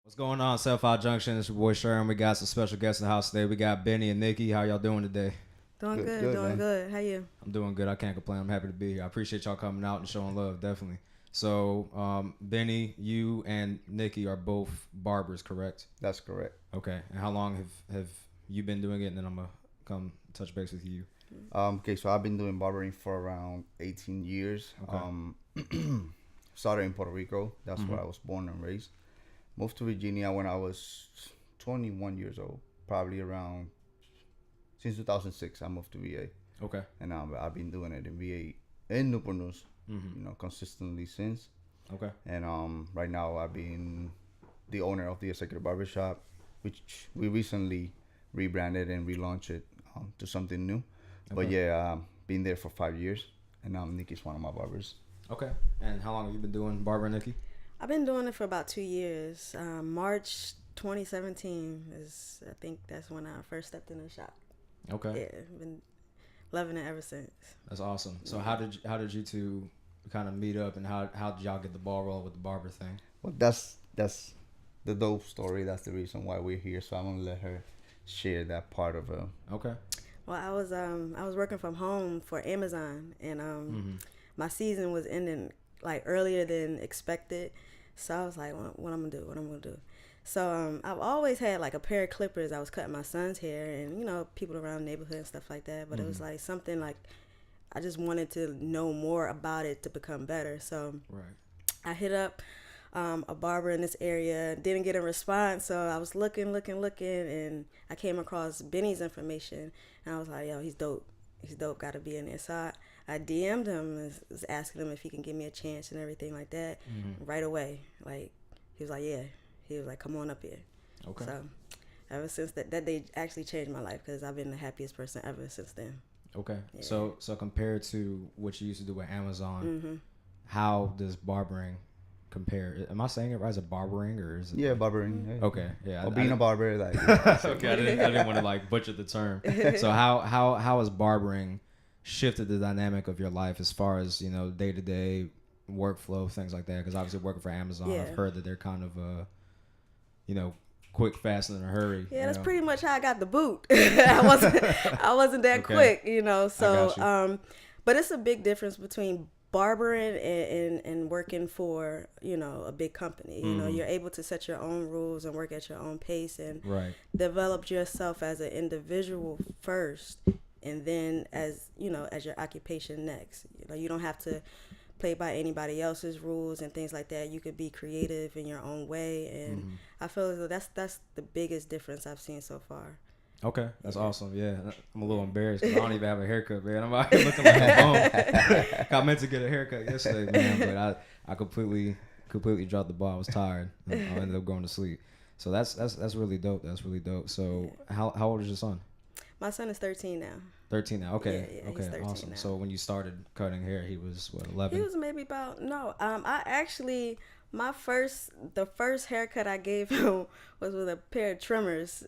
What's going on, 75Junction? It's your boy Sherm. We got some special guests in the house today. We got Benny and Nikki. How y'all doing today? Doing good, doing man. good. How you? I'm doing good. I can't complain. I'm happy to be here. I appreciate y'all coming out and showing love, definitely. So, Benny, you and Nikki are both barbers, correct? That's correct. Okay. And how long have you been doing it? And then I'm going to come touch base with you. Okay, so I've been doing barbering for around 18 years. Okay. Started in Puerto Rico. That's where I was born and raised. Moved to Virginia when I was 21 years old, probably around since 2006. I moved to VA, Okay. and I've been doing it in VA in Newport News, consistently since. Okay. And right now I've been the owner of the executive barbershop, which we recently rebranded and relaunched it to something new. Okay. But yeah, been there for 5 years, and Nikki's one of my barbers. Okay. And how long have you been doing barbering, Nikki? I've been doing it for about 2 years. March 2017 is, I think that's when I first stepped in the shop. Okay. Yeah, been loving it ever since. That's awesome. So how did you two kind of meet up, and how did y'all get the ball rolling with the barber thing? Well, that's the dope story. That's the reason why we're here. So I'm gonna let her share that part of it. Okay. Well, I was working from home for Amazon, and my season was ending like earlier than expected. So I was like, what I'm gonna do? So I've always had like a pair of clippers. I was cutting my son's hair, and people around the neighborhood and stuff like that. But it was like something like I just wanted to know more about it to become better. So Right. I hit up a barber in this area, didn't get a response. So I was looking, and I came across Benny's information, and I was like, yo, he's dope. Got to be in there. So I DM'd him and was asking him if he can give me a chance and everything like that right away. Like, he was like, yeah. He was like, come on up here. Okay. So ever since that day actually changed my life, because I've been the happiest person ever since then. Okay. Yeah. So compared to what you used to do with Amazon, how does barbering compare? Am I saying it right? Is it barbering or is it? Yeah, barbering. Yeah. Okay. Yeah. Or being a barber, like. Okay. I didn't want to like butcher the term. So how has barbering shifted the dynamic of your life as far as day to day workflow, things like that? Because obviously working for Amazon, Yeah. I've heard that they're kind of quick, fast, and in a hurry. Yeah, that's pretty much how I got the boot. I wasn't that Okay. quick, I So, got you. but it's a big difference between barbering and working for, a big company. You're able to set your own rules and work at your own pace and Right. develop yourself as an individual first, and then as your occupation next. You don't have to play by anybody else's rules and things like that. You could be creative in your own way, and I feel as though that's the biggest difference I've seen so far. Okay, that's awesome. Yeah, I'm a little embarrassed because I don't even have a haircut, man. I'm out here looking like a bum. I meant to get a haircut yesterday, man, but I completely dropped the ball. I was tired. I ended up going to sleep. So that's really dope. That's really dope. So how old is your son? My son is 13 now. 13 now. Okay. Yeah, he's Okay. 13 Awesome. now. So when you started cutting hair, he was what, 11? He was maybe about I actually the first haircut I gave him was with a pair of trimmers.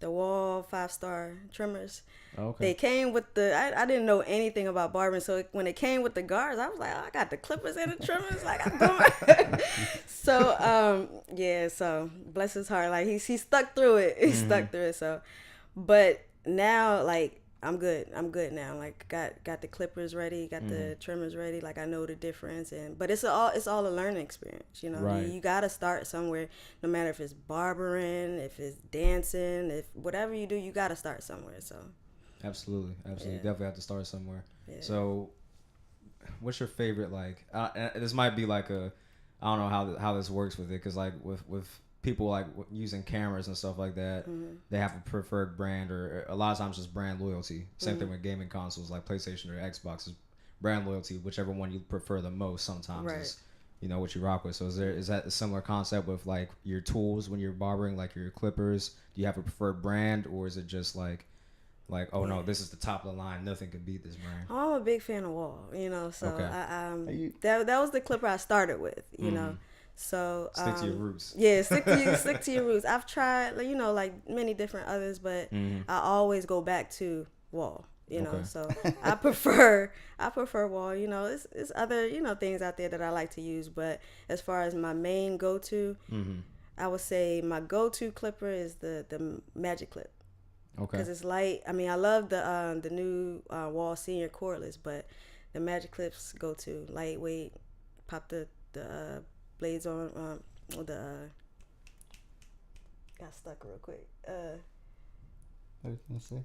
The Wall 5-star trimmers. Okay. They came with I didn't know anything about barbering, so when it came with the guards, I was like, oh, I got the clippers and the trimmers, like I'm doing. So so bless his heart, like he stuck through it. He stuck through it. So, but now like I'm good now. Like got the clippers ready, got the trimmers ready. Like I know the difference, but it's all a learning experience. Right. You gotta start somewhere. No matter if it's barbering, if it's dancing, if whatever you do, you gotta start somewhere. So. Absolutely. Yeah. Definitely have to start somewhere. Yeah. So, what's your favorite this might be like I don't know how this works with it, because like with people like using cameras and stuff like that, they have a preferred brand, or a lot of times just brand loyalty. Same thing with gaming consoles like PlayStation or Xbox, is brand loyalty. Whichever one you prefer the most sometimes Right. is what you rock with. So is that a similar concept with like your tools when you're barbering, like your clippers? Do you have a preferred brand, or is it just like oh no, this is the top of the line, nothing can beat this brand? I'm a big fan of Wall, so Okay. that was the clipper I started with, So Stick to your roots. Yeah, stick to your roots. I've tried, like many different others, but I always go back to Wall. you know. Okay. So I prefer wall. You know, it's other, you know, things out there that I like to use, but as far as my main go-to, I would say my go-to clipper is the Magic Clip. Okay. Because it's light. I mean, I love the new Wall Senior cordless, but the Magic Clips go to lightweight. Pop the blades on got stuck real quick. Let's see.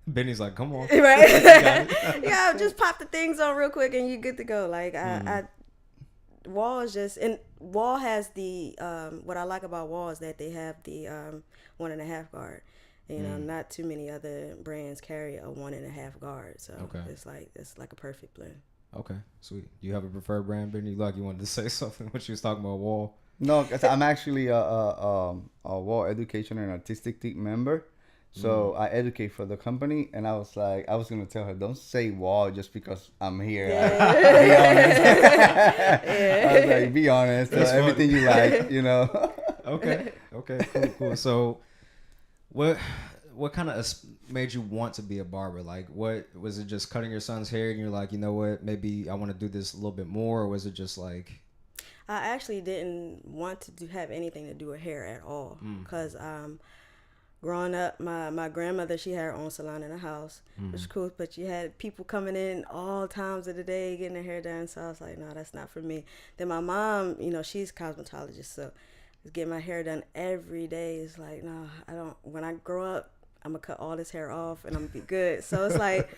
Benny's like, come on. Right. Yeah, just pop the things on real quick and you're good to go. Like Wall is just, and Wall has the what I like about Wall is that they have the 1.5 guard. You know, not too many other brands carry a 1.5 guard, so it's like a perfect blend. Okay, sweet. Do you have a preferred brand, Benny? Like you wanted to say something when she was talking about Wall? No, cause I'm actually a Wall Education and Artistic Team member. So I educate for the company, and I was gonna tell her, don't say Wall just because I'm here. Yeah. Be honest. I was like, be honest. Everything you like, you know. Okay, cool. So, what kind of made you want to be a barber? Like, what was it? Just cutting your son's hair, and you're like, you know what? Maybe I want to do this a little bit more, or was it just like? I actually didn't want to have anything to do with hair at all, because growing up, my grandmother, she had her own salon in the house, which was cool, but you had people coming in all times of the day getting their hair done, so I was like, no, that's not for me. Then my mom, you know, she's a cosmetologist, so getting my hair done every day is like, no, I don't. When I grow up, I'm gonna cut all this hair off and I'm gonna be good. So it's like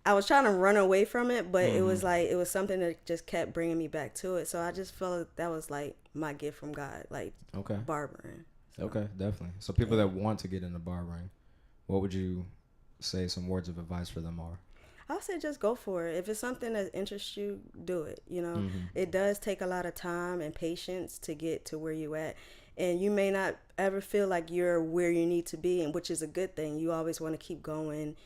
I was trying to run away from it, but it was something that just kept bringing me back to it. So I just felt like that was like my gift from God, like barbering. So. Okay, definitely. So people that want to get into barbering, what would you say some words of advice for them are? I'll say just go for it. If it's something that interests you, do it. You know, it does take a lot of time and patience to get to where you at. And you may not ever feel like you're where you need to be, and which is a good thing. You always want to keep going,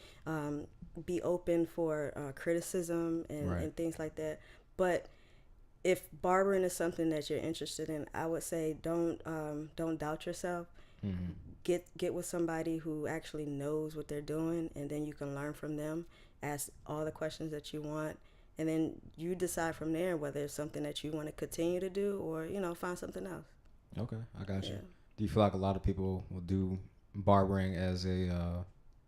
be open for criticism and things like that. But if barbering is something that you're interested in, I would say don't doubt yourself. Get with somebody who actually knows what they're doing, and then you can learn from them. Ask all the questions that you want, and then you decide from there whether it's something that you want to continue to do or, you know, find something else. Okay, I got you. Do you feel like a lot of people will do barbering as a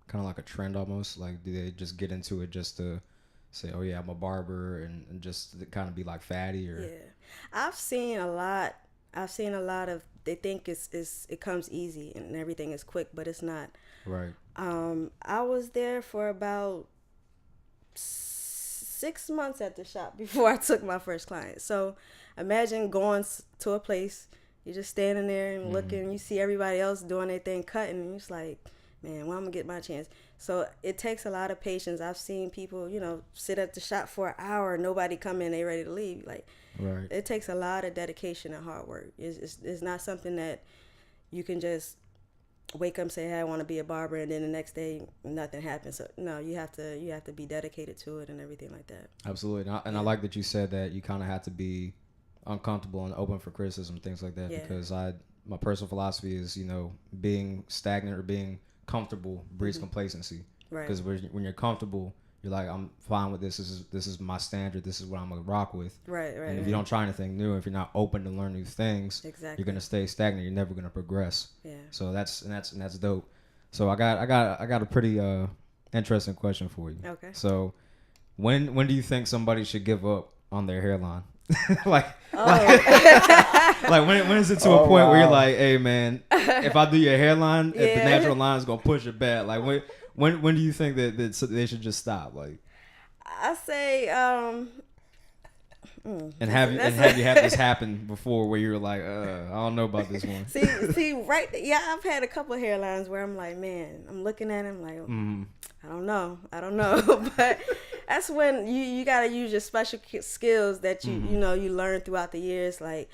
kind of like a trend almost? Like, do they just get into it just to say, oh yeah, I'm a barber, and just to kind of be like fatty? Or I've seen a lot of, they think it comes easy and everything is quick, but it's not. Right. I was there for about 6 months at the shop before I took my first client. So imagine going to a place, you're just standing there and looking, you see everybody else doing their thing cutting, and you're just like, man, when I'm gonna get my chance? So it takes a lot of patience. I've seen people, you know, sit at the shop for an hour, nobody come in, they ready to leave. Like, it takes a lot of dedication and hard work. It's not something that you can just wake up and say, hey, I want to be a barber, and then the next day nothing happens. So no, you have to be dedicated to it and everything like that. Absolutely. And I like that you said that you kind of have to be uncomfortable and open for criticism, things like that, because my personal philosophy is, you know, being stagnant or being comfortable breeds complacency. Because when you're comfortable, you're like, I'm fine with this. This is my standard. This is what I'm gonna rock with. Right. And if you don't try anything new, if you're not open to learn new things, you're gonna stay stagnant. You're never gonna progress. Yeah. So that's dope. So I got a pretty interesting question for you. Okay. So when do you think somebody should give up on their hairline? like when is it to a point where you're like, hey man, if I do your hairline, if the natural line is gonna push it back, like when do you think that they should just stop? Like, I say and have you had this happen before where you're like, I don't know about this one. see right, I've had a couple of hairlines where I'm like, man, I'm looking at him like, I don't know but that's when you gotta use your special skills that you learn throughout the years. Like,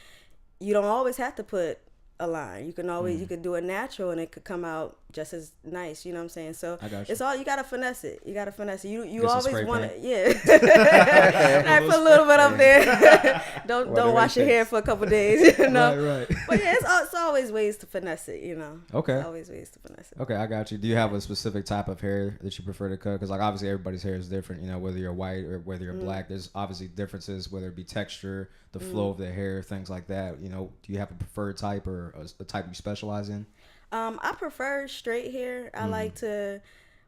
you don't always have to put a line. You can always you could do it natural and it could come out just as nice, you know what I'm saying? So I got you. it's all, you gotta finesse it. You gotta finesse it. You Get some always spray want paint. to, yeah. I put a little bit up there. don't Whatever wash it your hair takes. for a couple days, you know. Right. But yeah, it's always ways to finesse it, you know. Okay. It's always ways to finesse it. Okay, I got you. Do you have a specific type of hair that you prefer to cut? Because like obviously everybody's hair is different. You know, whether you're white or whether you're black, there's obviously differences. Whether it be texture, the flow of the hair, things like that. You know, do you have a preferred type or a type you specialize in? I prefer straight hair. I like to,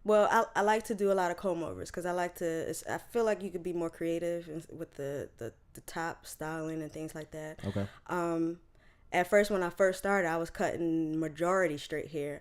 well, I like to do a lot of comb overs because I like to. I feel like you could be more creative with the top styling and things like that. Okay. At first, when I first started, I was cutting majority straight hair.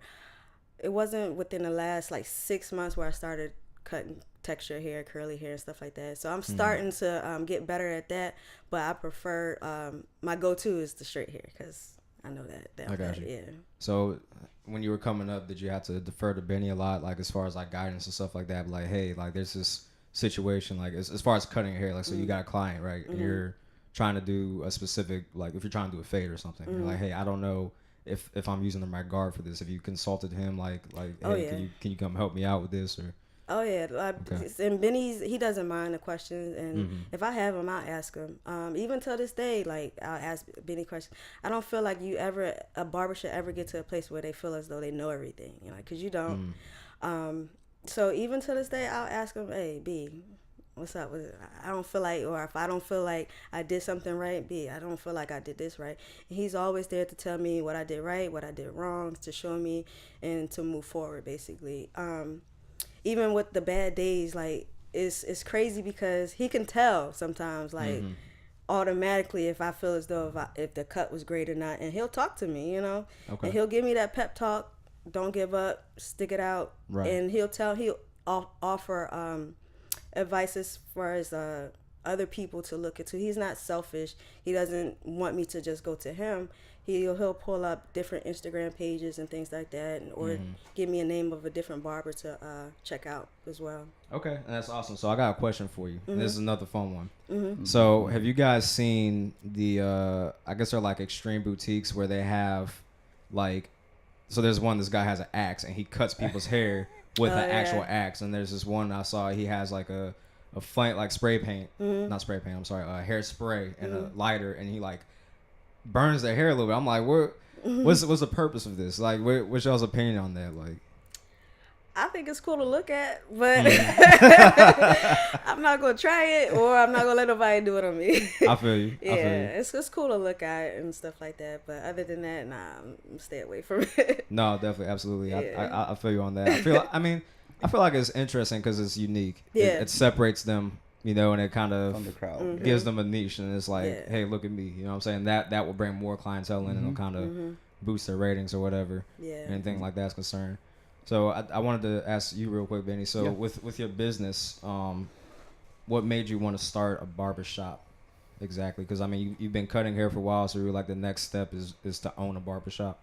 It wasn't within the last like 6 months where I started cutting texture hair, curly hair, and stuff like that. So I'm starting to get better at that. But I prefer my go-to is the straight hair because I know that. I got you. Yeah. So when you were coming up, did you have to defer to Benny a lot, like as far as like guidance and stuff like that? Like, hey, like there's this situation, like as far as cutting your hair, like so you got a client, right? And you're trying to do a specific, like if you're trying to do a fade or something, you're like, hey, I don't know if I'm using the right guard for this. If you consulted him, like hey, can you come help me out with this or? Oh yeah, Okay. And he doesn't mind the questions, and if I have him, I'll ask him. Even till this day, like I'll ask Benny questions. I don't feel like a barber should ever get to a place where they feel as though they know everything, you know, because you don't. So even to this day, I'll ask him, hey B, what's up with it? I don't feel like, or if I don't feel like I did something right, B, I don't feel like I did this right. And he's always there to tell me what I did right, what I did wrong, to show me and to move forward, basically. Even with the bad days, like it's crazy because he can tell sometimes, like automatically if I feel as though if the cut was great or not, and he'll talk to me, you know, and he'll give me that pep talk. Don't give up, stick it out, and he'll offer advice as far as other people to look into. He's not selfish. He doesn't want me to just go to him. He'll pull up different Instagram pages and things like that, or give me a name of a different barber to check out as well. Okay, and that's awesome. So I got a question for you. And this is another fun one. So have you guys seen the? I guess they're like extreme boutiques where they have, like, so there's one. This guy has an axe and he cuts people's hair with an actual axe. And there's this one I saw. He has like a flame, like spray paint, not spray paint. I'm sorry, hairspray and a lighter, and he like burns their hair a little bit. I'm like, what's the purpose of this? Like, what's y'all's opinion on that? Like, I think it's cool to look at, but I'm not gonna try it, or I'm not gonna let nobody do it on me. I feel you. Yeah, it's cool to look at and stuff like that, but other than that, nah, I'm stay away from it. No, definitely, absolutely. Yeah. I feel you on that. I feel like it's interesting because it's unique. Yeah. It separates them, you know, and it kind From the of crowd. gives them a niche, and it's like, Yeah. hey, look at me. You know what I'm saying? That will bring more clientele in, and it'll kind of boost their ratings or whatever. Yeah. Anything like that's concerned. So I wanted to ask you real quick, Benny. So Yeah. with your business, what made you want to start a barbershop exactly? Because I mean, you've been cutting hair for a while, so you're like the next step is to own a barbershop.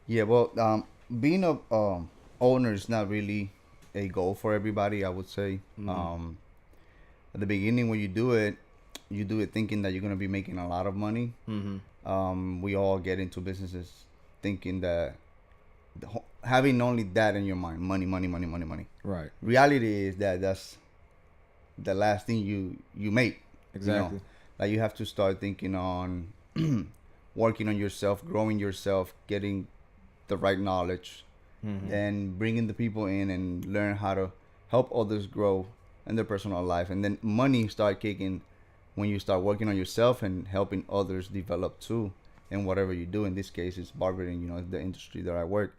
Yeah, well, being a owner is not really a goal for everybody, I would say. At the beginning, when you do it thinking that you're gonna be making a lot of money. We all get into businesses thinking that having only that in your mind, money. Right. Reality is that that's the last thing you make. Exactly. You know? Like you have to start thinking on working on yourself, growing yourself, getting the right knowledge, and bringing the people in and learn how to help others grow in their personal life. And then money start kicking when you start working on yourself and helping others develop too in whatever you do. In this case, it's barbering, you know, the industry that I work.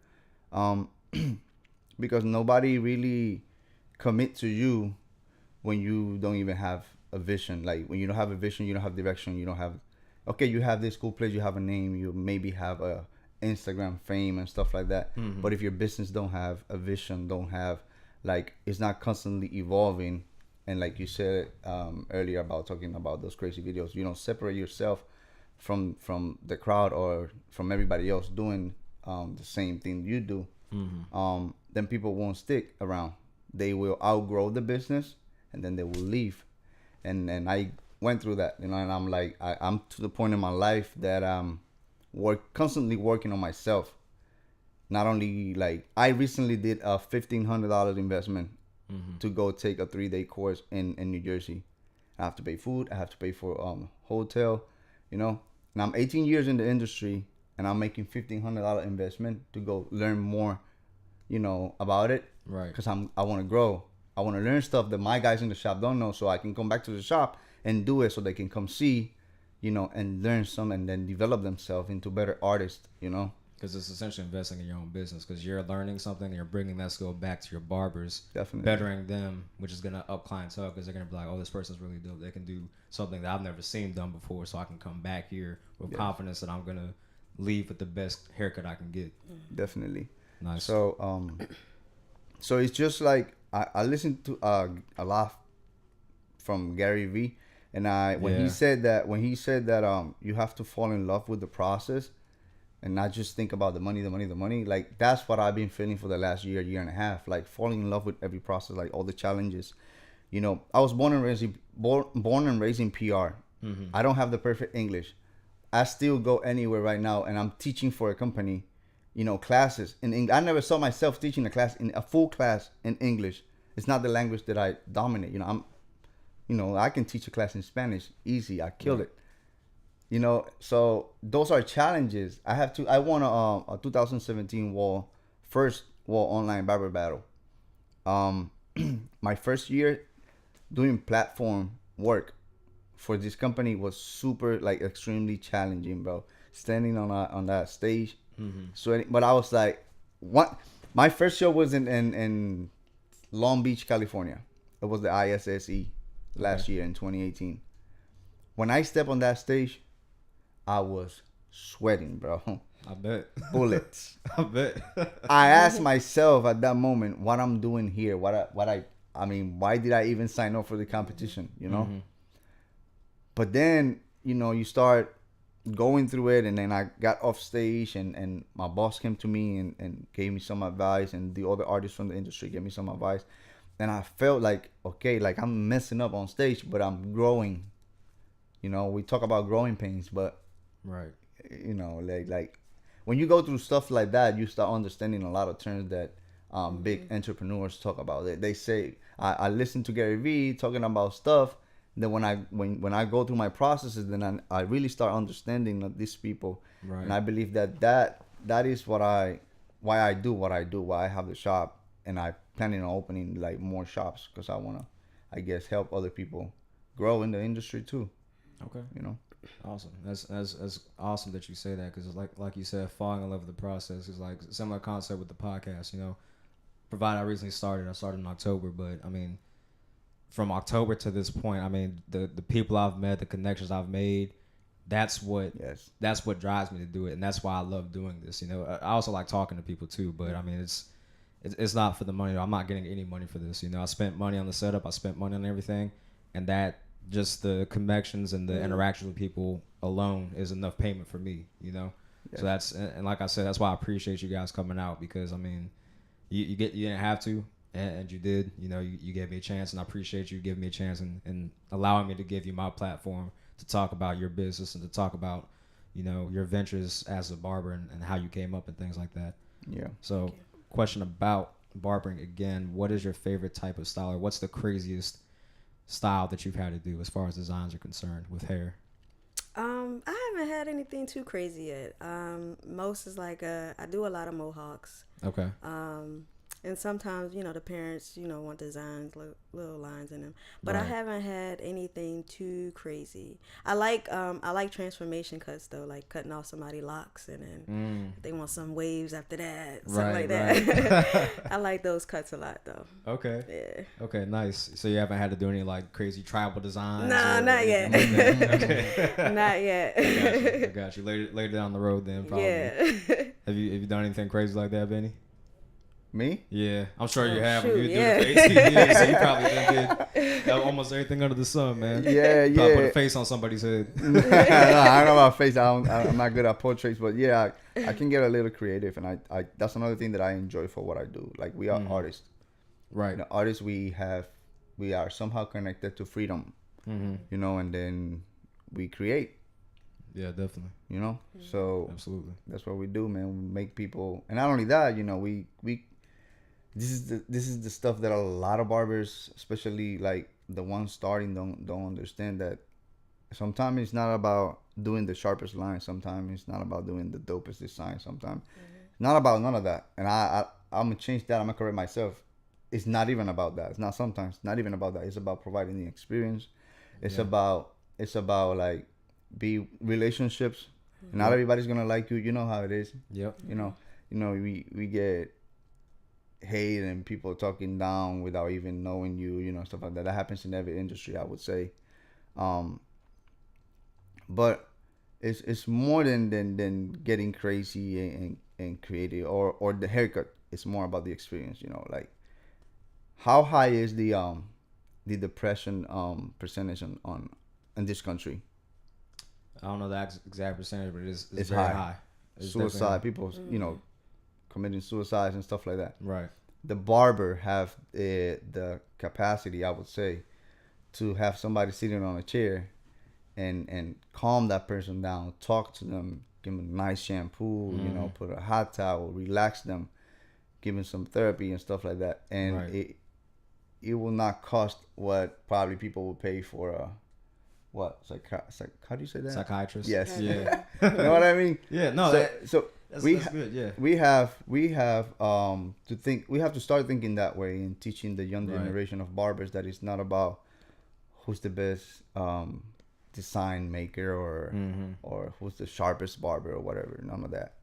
Because nobody really commit to you when you don't even have a vision. Like when you don't have a vision, you don't have direction, you don't have, okay, you have this cool place, you have a name, you maybe have a Instagram fame and stuff like that. But if your business don't have a vision, don't have, like, it's not constantly evolving, and like you said earlier about talking about those crazy videos, you know, separate yourself from the crowd or from everybody else doing the same thing you do, then people won't stick around. They will outgrow the business and then they will leave. And I went through that, you know, and I'm like, I'm to the point in my life that I'm constantly working on myself. not only like I recently did a $1,500 investment to go take a 3-day course in New Jersey. I have to pay food. I have to pay for hotel, you know. And I'm 18 years in the industry, and I'm making $1,500 investment to go learn more, you know, about it. Right. Because I want to grow. I want to learn stuff that my guys in the shop don't know, so I can come back to the shop and do it, so they can come see, you know, and learn some, and then develop themselves into better artists, you know. Because it's essentially investing in your own business, because you're learning something and you're bringing that skill back to your barbers. Definitely. Bettering them, which is going to up clientele, because they're going to be like, oh, this person's really dope. They can do something that I've never seen done before, so I can come back here with confidence that I'm going to leave with the best haircut I can get. Definitely. Nice. So so it's just like I listened to a lot from Gary Vee, and when he said that you have to fall in love with the process and not just think about the money. Like, that's what I've been feeling for the last year and a half. Like, falling in love with every process, like all the challenges. You know, I was born and raised in PR. I don't have the perfect English. I still go anywhere right now, and I'm teaching for a company, you know, classes in English. I never saw myself teaching a full class in English. It's not the language that I dominate. You know, I can teach a class in Spanish easy. I killed it. You know, so those are challenges. I won a 2017 first wall online barber battle. My first year doing platform work for this company was super, like, extremely challenging, bro. Standing on that stage, sweating. But I was like, what? My first show was in Long Beach, California. It was the ISSE last year in 2018. When I stepped on that stage, I was sweating, bro. I bet. Bullets. I bet. I asked myself at that moment what I'm doing here. I mean, why did I even sign up for the competition, you know? But then, you know, you start going through it, and then I got off stage, and my boss came to me and gave me some advice, and the other artists from the industry gave me some advice. And I felt like, okay, like I'm messing up on stage, but I'm growing. You know, we talk about growing pains, but right. You know, like when you go through stuff like that, you start understanding a lot of terms that big entrepreneurs talk about. They say, I listen to Gary Vee talking about stuff. Then when I go through my processes, then I really start understanding these people. Right. And I believe that is why I do what I do, why I have the shop, and I planning on opening like more shops, because I want to, I guess, help other people grow in the industry too. Okay. You know. Awesome. That's awesome that you say that, because like you said, falling in love with the process is like a similar concept with the podcast. You know, provided I started in October, but I mean, from October to this point, I mean, the people I've met, the connections I've made, that's what drives me to do it, and that's why I love doing this. You know, I also like talking to people too, but I mean, it's not for the money. I'm not getting any money for this. You know, I spent money on the setup, I spent money on everything, and that, just the connections and the interactions with people alone is enough payment for me, you know? So that's, and like I said, that's why I appreciate you guys coming out, because I mean, you didn't have to, and you did, you know, you gave me a chance, and I appreciate you giving me a chance and allowing me to give you my platform to talk about your business and to talk about, you know, your ventures as a barber and how you came up and things like that. Yeah. So question about barbering again, what is your favorite type of style, or what's the craziest style that you've had to do as far as designs are concerned with hair? I haven't had anything too crazy yet. Most is like I do a lot of mohawks. Okay. And sometimes, you know, the parents, you know, want designs, little lines in them. But I haven't had anything too crazy. I like transformation cuts, though, like cutting off somebody's locks, and then they want some waves after that, something like that. I like those cuts a lot, though. Okay. Yeah. Okay, nice. So you haven't had to do any, like, crazy tribal designs? No, not yet. Like okay. Not yet. I got you. Later down the road, then, probably. Yeah. Have you done anything crazy like that, Benny? Me? Yeah, I'm sure you have. You doing it for 18 years, so you probably did almost everything under the sun, man. Yeah. Probably put a face on somebody's head. No, I don't know about face. I'm not good at portraits, but yeah, I can get a little creative, and I that's another thing that I enjoy for what I do. Like, we are artists, right? You know, artists, we are somehow connected to freedom, you know, and then we create. Yeah, definitely. You know, so Absolutely. that's what we do, man. We make people, and not only that, you know, we this is the stuff that a lot of barbers, especially like the ones starting, don't understand that. Sometimes it's not about doing the sharpest line. Sometimes it's not about doing the dopest design. Sometimes not about none of that. And I'm gonna change that. I'm gonna correct myself. It's not even about that. It's not sometimes not even about that. It's about providing the experience. It's about like be relationships. Not everybody's gonna like you. You know how it is. Yep. You know we get hate and people talking down without even knowing you. You know, stuff like that. That happens in every industry, I would say. But it's more than getting crazy and creative or the haircut. It's more about the experience. You know, like how high is the depression percentage on in this country? I don't know the exact percentage, but it's It's very high. high. It's Suicide, definitely people, you know, committing suicides and stuff like that. right. The barber have the capacity, I would say, to have somebody sitting on a chair and calm that person down, talk to them, give them a nice shampoo, you know, put a hot towel, relax them, give them some therapy and stuff like that. And Right. it will not cost what probably people will pay for how do you say that? Psychiatrist. Yes. Yeah. You know what I mean? Yeah. No. So that's we good. Yeah. we have to think, we have to start thinking that way and teaching the young Right. generation of barbers that it's not about who's the best design maker or who's the sharpest barber or whatever. None of that.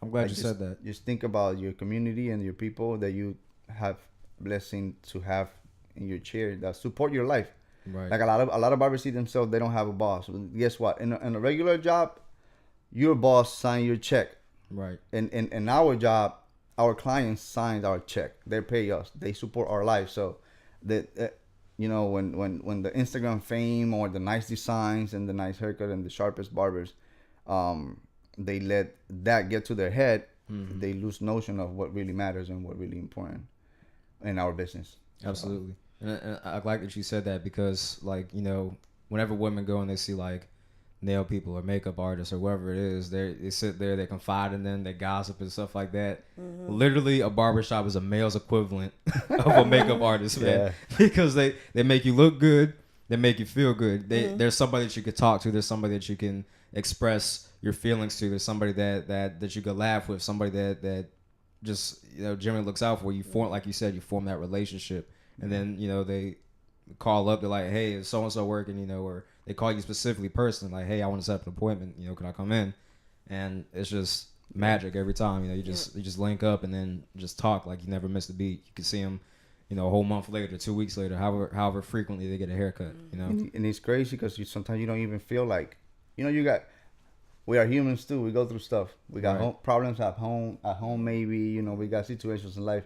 I'm glad Like, you just, said that. Just think about your community and your people that you have blessing to have in your chair that support your life. Right. Like a lot of barbers see themselves, they don't have a boss. Well, guess what? In a regular job, your boss sign your check. Right. In our job, our clients sign our check. They pay us. They support our life. So that you know, when the Instagram fame or the nice designs and the nice haircut and the sharpest barbers, they let that get to their head. They lose notion of what really matters and what really important in our business. Absolutely. And I like that you said that because, like, you know, whenever women go and they see like nail people or makeup artists or whoever it is, they sit there, they confide in them, they gossip and stuff like that. Literally, a barbershop is a male's equivalent of a makeup artist, man. Yeah. Because they make you look good, they make you feel good. There's somebody that you could talk to, there's somebody that you can express your feelings to, there's somebody that you could laugh with, somebody that just, you know, generally looks out for you. Form, like you said, you form that relationship. And then, you know, they call up, they're like, hey, is so-and-so working, you know, or they call you specifically personally, like, hey, I want to set up an appointment, you know, can I come in? And it's just magic every time, you know, you just link up and then just talk like you never missed a beat. You can see them, you know, a whole month later, 2 weeks later, however frequently they get a haircut, you know. And it's crazy because sometimes you don't even feel like, you know, we are humans too. We go through stuff. We got problems at home maybe, you know, we got situations in life.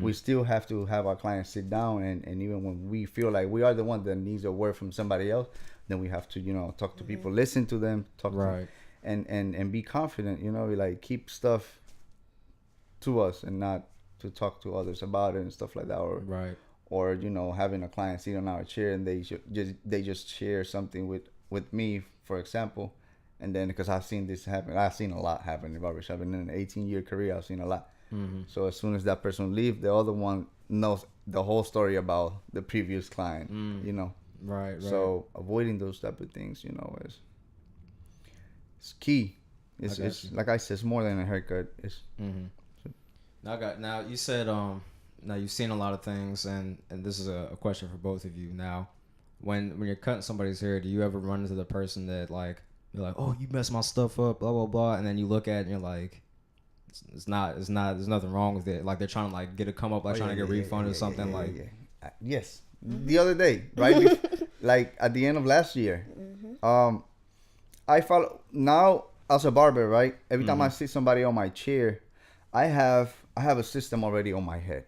We still have to have our clients sit down and even when we feel like we are the one that needs a word from somebody else, then we have to, you know, talk to people, listen to them, talk to them, and be confident, you know, like keep stuff to us and not to talk to others about it and stuff like that, or you know, having a client sit on our chair and they just share something with me, for example, and then because I've seen this happen, I've seen a lot happen in barbershop, and in an 18-year career I've seen a lot. So as soon as that person leaves, the other one knows the whole story about the previous client, you know. Right. So avoiding those type of things, you know, is key. It's like I said, it's more than a haircut. It's Now you said now you've seen a lot of things, and this is a question for both of you. Now, when you're cutting somebody's hair, do you ever run into the person that like you're like, oh, you messed my stuff up, blah blah blah, and then you look at it and you're like, it's not there's nothing wrong with it, like they're trying to like get a come up, like trying to get refunded or something, yes. The other day, right? Like at the end of last year, I follow now as a barber, right? Every time I see somebody on my chair, I have a system already on my head.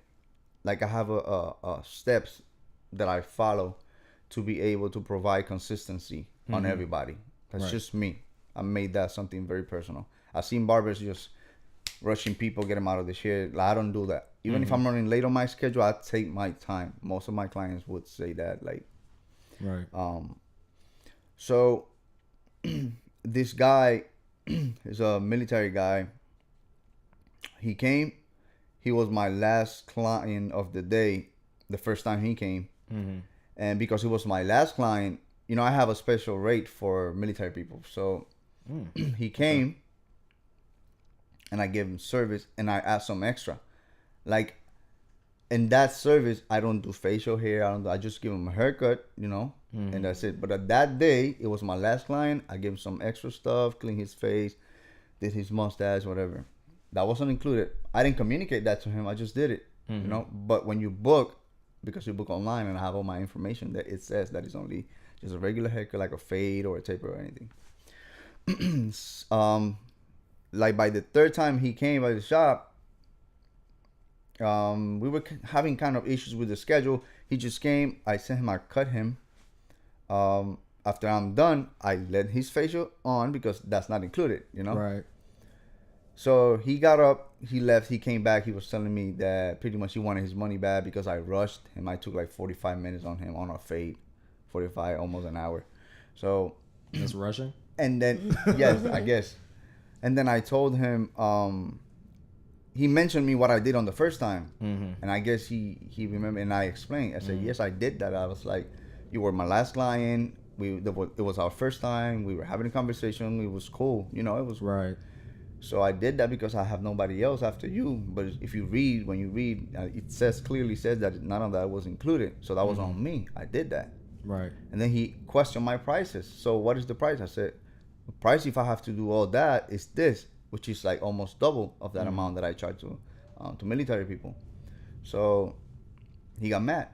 Like I have a steps that I follow to be able to provide consistency on everybody. That's just me. I made that something very personal. I've seen barbers just rushing people, get them out of the chair. Like, I don't do that. Even if I'm running late on my schedule, I take my time. Most of my clients would say that, like, right. So this guy is a military guy. He came. He was my last client of the day, the first time he came. Mm-hmm. And because he was my last client, you know, I have a special rate for military people. So he came and I gave him service and I asked some extra. Like, in that service, I don't do facial hair. I just give him a haircut, you know, and that's it. But at that day, it was my last client. I gave him some extra stuff, clean his face, did his mustache, whatever. That wasn't included. I didn't communicate that to him. I just did it, you know. But when you book, because you book online and I have all my information, that it says that it's only just a regular haircut, like a fade or a taper or anything. Like by the third time he came by the shop, we were having kind of issues with the schedule. He just came. I sent him. I cut him. After I'm done, I let his facial on because that's not included, you know. Right. So he got up, he left, he came back. He was telling me that pretty much he wanted his money back because I rushed him. I took like 45 minutes on him on a fade, 45, almost an hour. So that's rushing. And then yes, I guess. And then I told him, he mentioned me what I did on the first time, and I guess he remembered. And I explained. I said, yes, I did that. I was like, you were my last client. It was our first time. We were having a conversation. It was cool. You know, it was right. So I did that because I have nobody else after you. But if you read, when you read, it clearly says that none of that was included. So that was on me. I did that. Right. And then he questioned my prices. So what is the price? I said, the price if I have to do all that is this, which is like almost double of that amount that I charge to military people. So he got mad.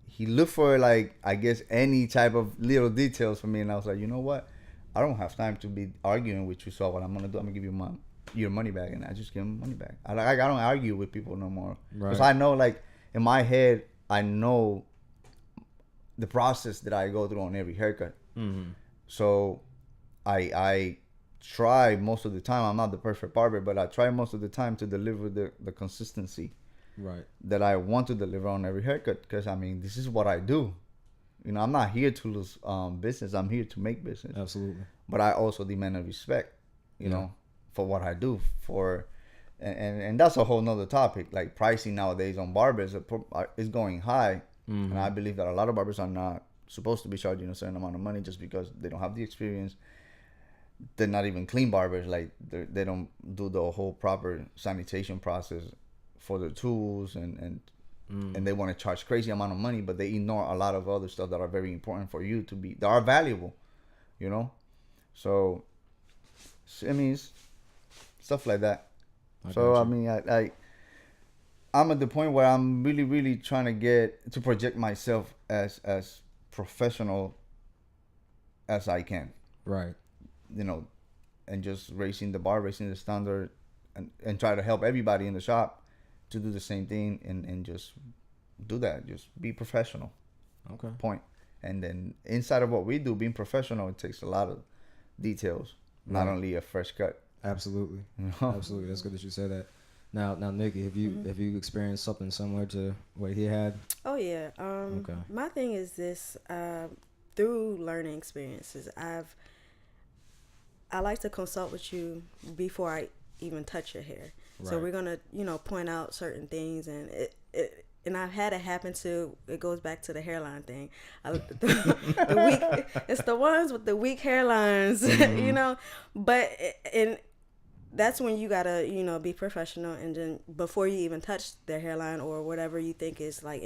He looked for like, I guess, any type of little details for me. And I was like, you know what? I don't have time to be arguing with you. So what I'm gonna do, I'm gonna give you your money back, and I just give him money back. I don't argue with people no more because I know, like, in my head, I know the process that I go through on every haircut. So I try most of the time. I'm not the perfect barber, but I try most of the time to deliver the consistency that I want to deliver on every haircut. Because I mean, this is what I do. You know, I'm not here to lose business. I'm here to make business. Absolutely. But I also demand a respect, you know, for what I do. And that's a whole nother topic. Like pricing nowadays on barbers is going high. And I believe that a lot of barbers are not supposed to be charging a certain amount of money just because they don't have the experience. They're not even clean barbers. Like they don't do the whole proper sanitation process for their tools and they want to charge crazy amount of money, but they ignore a lot of other stuff that are very important for you that are valuable, you know. So I mean, it's stuff like that. I mean, I'm at the point where I'm really, really trying to get to project myself as professional as I can. Right. You know, and just raising the standard, and try to help everybody in the shop to do the same thing and just do that. Just be professional. Okay. Point. And then inside of what we do, being professional, it takes a lot of details, not only a fresh cut. Absolutely. You know? Absolutely. That's good that you said that. Now, Nikki, have you experienced something similar to what he had? Oh yeah. Okay. My thing is this: through learning experiences, I like to consult with you before I even touch your hair. Right. So we're gonna, point out certain things, and and I've had it happen to. It goes back to the hairline thing. It's the ones with the weak hairlines, But that's when you gotta, be professional, and then before you even touch their hairline or whatever you think is like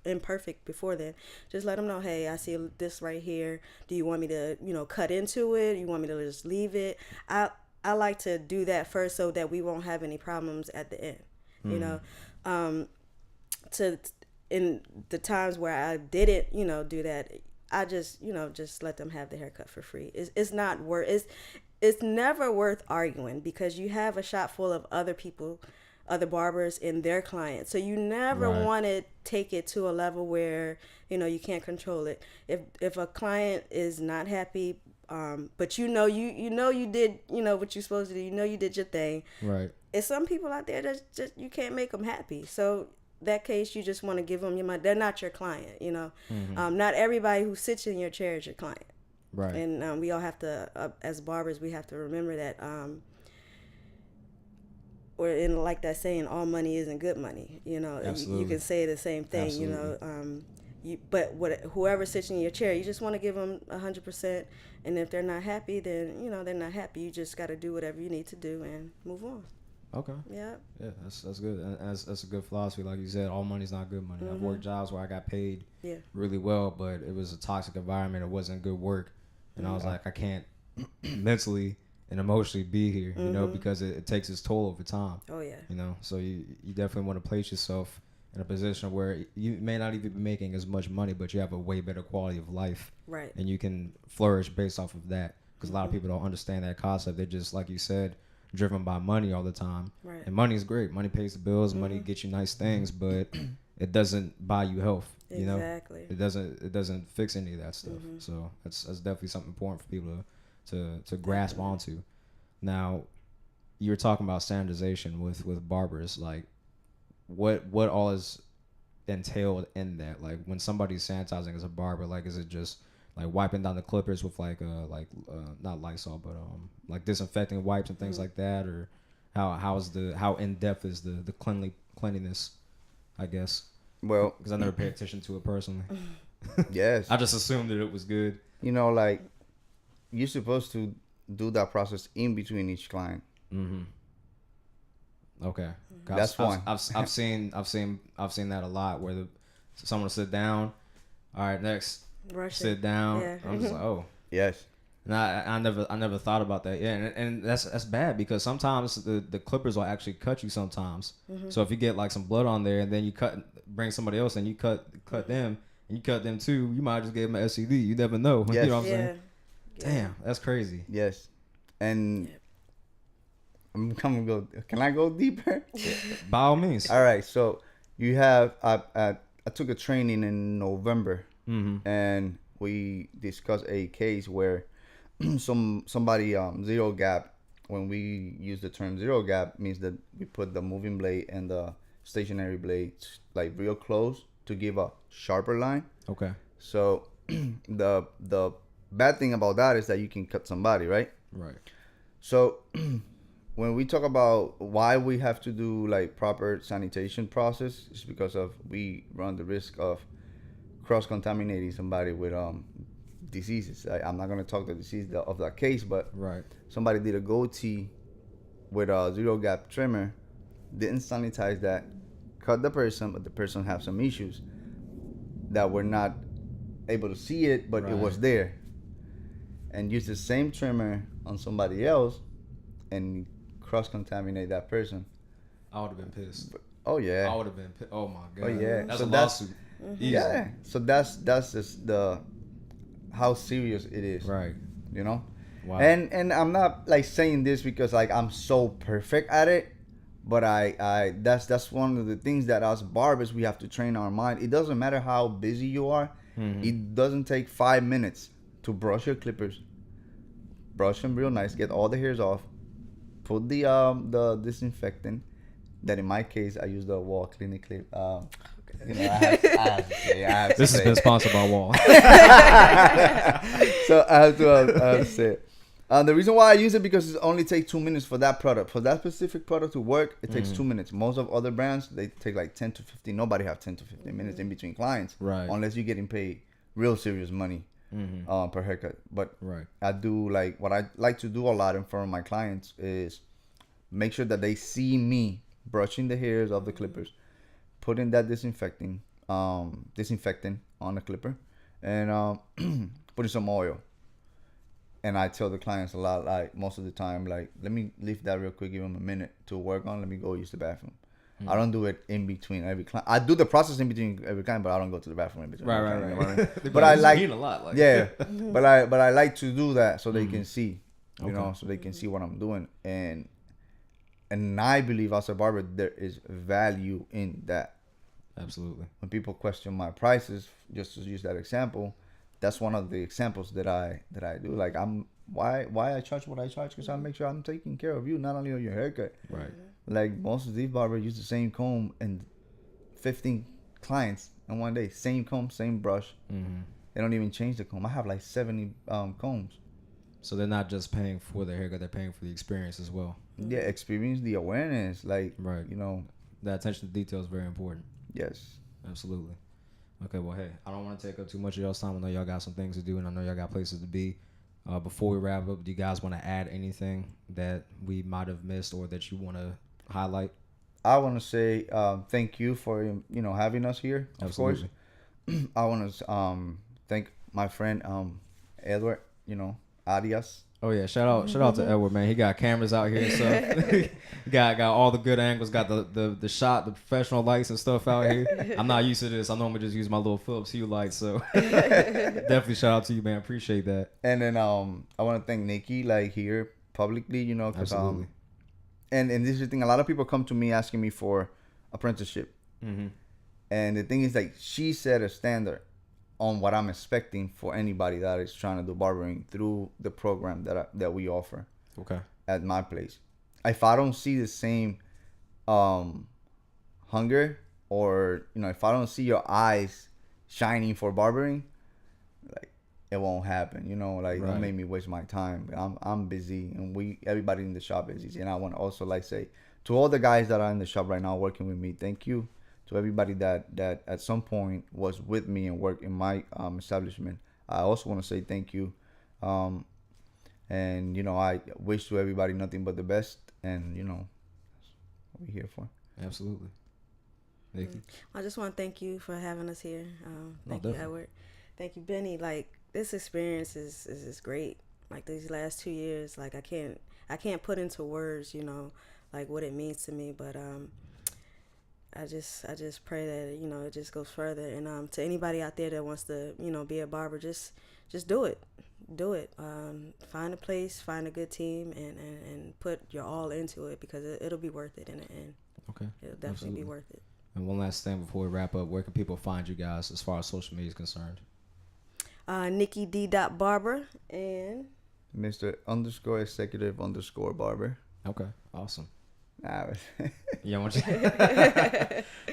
imperfect before then, just let them know, hey, I see this right here. Do you want me to, cut into it? You want me to just leave it? I like to do that first so that we won't have any problems at the end, in the times where I didn't, do that, I just let them have the haircut for free. It's not worth. It's never worth arguing because you have a shop full of other people, other barbers and their clients. So you never want to take it to a level where, you can't control it. If a client is not happy, but you did, what you're supposed to do, you did your thing. Right. It's some people out there that just, you can't make them happy. So that case, you just want to give them your money. They're not your client, Not everybody who sits in your chair is your client. Right. And we all have to, as barbers, we have to remember that, or in like that saying, all money isn't good money. You know, you can say the same thing. Absolutely. You know, but whoever sits in your chair, you just want to give them 100%. And if they're not happy, then they're not happy. You just got to do whatever you need to do and move on. Okay. Yeah. Yeah, that's good. And that's a good philosophy. Like you said, all money's not good money. I've worked jobs where I got paid really well, but it was a toxic environment. It wasn't good work, and I was like, I can't mentally and emotionally be here, you know, because it takes its toll over time. Oh yeah. You know, so you definitely want to place yourself in a position where you may not even be making as much money, but you have a way better quality of life, Right. and you can flourish based off of that. Because a lot of people don't understand that concept. They're just, like you said, driven by money all the time. Right. And money is great. Money pays the bills. Money gets you nice things, but it doesn't buy you health. You know, Exactly. it doesn't fix any of that stuff. So that's definitely something important for people to grasp onto. Now, you were talking about standardization with barbers. Like, what all is entailed in that? Like, when somebody's sanitizing as a barber, like, is it just like wiping down the clippers with like not Lysol, but like disinfecting wipes and things like that, or how in depth is the cleanliness, I guess? Well, Because I never paid attention to it personally. yes. I just assumed that it was good. You know, like, you're supposed to do that process in between each client. Okay, That's one. I've seen that a lot where someone will sit down. All right, next. Rush Sit it. down. Yeah. I'm just like, oh. Yes. And I never thought about that. Yeah, and that's bad because sometimes the clippers will actually cut you sometimes. So if you get like some blood on there and then you bring somebody else and you cut them and you cut them too, you might just give them an STD. You never know. Yes. You know what I'm Yeah. saying? Damn, that's crazy. Yes. And I'm coming to go. Can I go deeper? By all means. All right. So you have I took a training in November, and we discussed a case where somebody zero gap. When we use the term zero gap, means that we put the moving blade and the stationary blade like real close to give a sharper line. Okay. So the bad thing about that is that you can cut somebody, right? Right. So when we talk about why we have to do like proper sanitation process, it's because of we run the risk of cross-contaminating somebody with diseases. I'm not going to talk the disease of that case, but Right. somebody did a goatee with a zero gap trimmer, didn't sanitize that, cut the person, but the person have some issues that we're not able to see it, but it was there, and use the same trimmer on somebody else and cross-contaminate that person. I would have been pissed. Oh yeah. I would have been pissed. Oh my god. Oh yeah. That's So a that's- lawsuit. Easy. Yeah. So that's just the how serious it is. Right. You know. Wow. And I'm not like saying this because like I'm so perfect at it, but I that's one of the things that us barbers we have to train our mind. It doesn't matter how busy you are. It doesn't take 5 minutes to brush your clippers. Brush them real nice, get all the hairs off. Put the disinfectant. That in my case I use the wall cleaning clip. You know, I have to say. This has been sponsored by Wall. So I have to say it. The reason why I use it because it only takes 2 minutes for that product. For that specific product to work, it takes 2 minutes. Most of other brands, they take like 10 to 15. Nobody have 10 to 15 minutes in between clients. Right. Unless you're getting paid real serious money per haircut. But Right. I do like, what I like to do a lot in front of my clients is make sure that they see me brushing the hairs of the clippers, putting that disinfectant on the clipper, and putting some oil. And I tell the clients a lot, like most of the time, like, let me leave that real quick, give them a minute to work on. Let me go use the bathroom. I don't do it in between every client. I do the process in between every client, but I don't go to the bathroom in between. Right. But I like, a lot, like. yeah, but I like to do that so they can see, you know, so they can see what I'm doing. And I believe as a barber, there is value in that. Absolutely. When people question my prices, just to use that example, that's one of the examples that I do. Like, why I charge what I charge, because I make sure I'm taking care of you, not only on your haircut. Right. Like, most of these barbers use the same comb and 15 clients in one day, same comb, same brush. They don't even change the comb. I have like 70 combs. So they're not just paying for the haircut; they're paying for the experience as well. Yeah, experience, the awareness, like, Right. you know. That attention to detail is very important. Yes. Absolutely. Okay, well, hey, I don't want to take up too much of y'all's time. I know y'all got some things to do, and I know y'all got places to be. Before we wrap up, do you guys want to add anything that we might have missed or that you want to highlight? I want to say thank you for, you know, having us here. Of Absolutely. course. I want to thank my friend Edward, you know, Arias. Oh yeah, shout out to Edward, man. He got cameras out here and stuff. got all the good angles, got the shot, the professional lights and stuff out here. I'm not used to this. I normally just use my little Philips Hue lights, so definitely shout out to you, man. Appreciate that. And then I want to thank Nikki, like, here publicly, you know, cause, Absolutely. and this is the thing, a lot of people come to me asking me for apprenticeship. Mm-hmm. And the thing is, like, she set a standard on what I'm expecting for anybody that is trying to do barbering through the program that we offer. Okay. At my place. If I don't see the same hunger, or, you know, if I don't see your eyes shining for barbering, like, it won't happen. You know, like, Right. Don't make me waste my time. I'm busy, and everybody in the shop is busy. And I want to also, like, say to all the guys that are in the shop right now working with me, thank you. To everybody that at some point was with me and worked in my establishment, I also want to say thank you. And, you know, I wish to everybody nothing but the best. And, you know, that's what we're here for. Absolutely. Nikki? I just want to thank you for having us here. Thank definitely. you, Edward. Thank you, Benny. Like, this experience is great. Like, these last 2 years, like, I can't put into words, you know, like, what it means to me. But I just pray that, you know, it just goes further. And to anybody out there that wants to, you know, be a barber, just do it. Do it. Find a place, find a good team, and put your all into it, because it'll be worth it in the end. Okay. It'll definitely Absolutely. be worth it. And one last thing before we wrap up, where can people find you guys as far as social media is concerned? Nikki D. Barber and Mr. _executive _barber. Okay. Awesome. Nah, Yeah, I want you.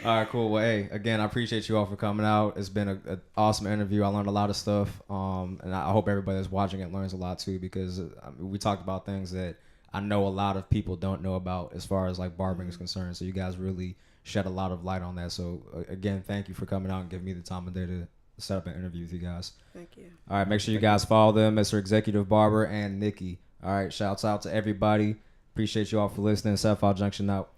All right, cool. Well, hey, again, I appreciate you all for coming out. It's been an awesome interview. I learned a lot of stuff, and I hope everybody that's watching it learns a lot too, because we talked about things that I know a lot of people don't know about as far as like barbering is concerned. So you guys really shed a lot of light on that. So again, thank you for coming out and giving me the time of day to set up an interview with you guys. thank you. All right, make sure you guys follow them, Mr. Executive Barber and Nikki. All right, shouts out to everybody. Appreciate you all for listening. 75Junction out.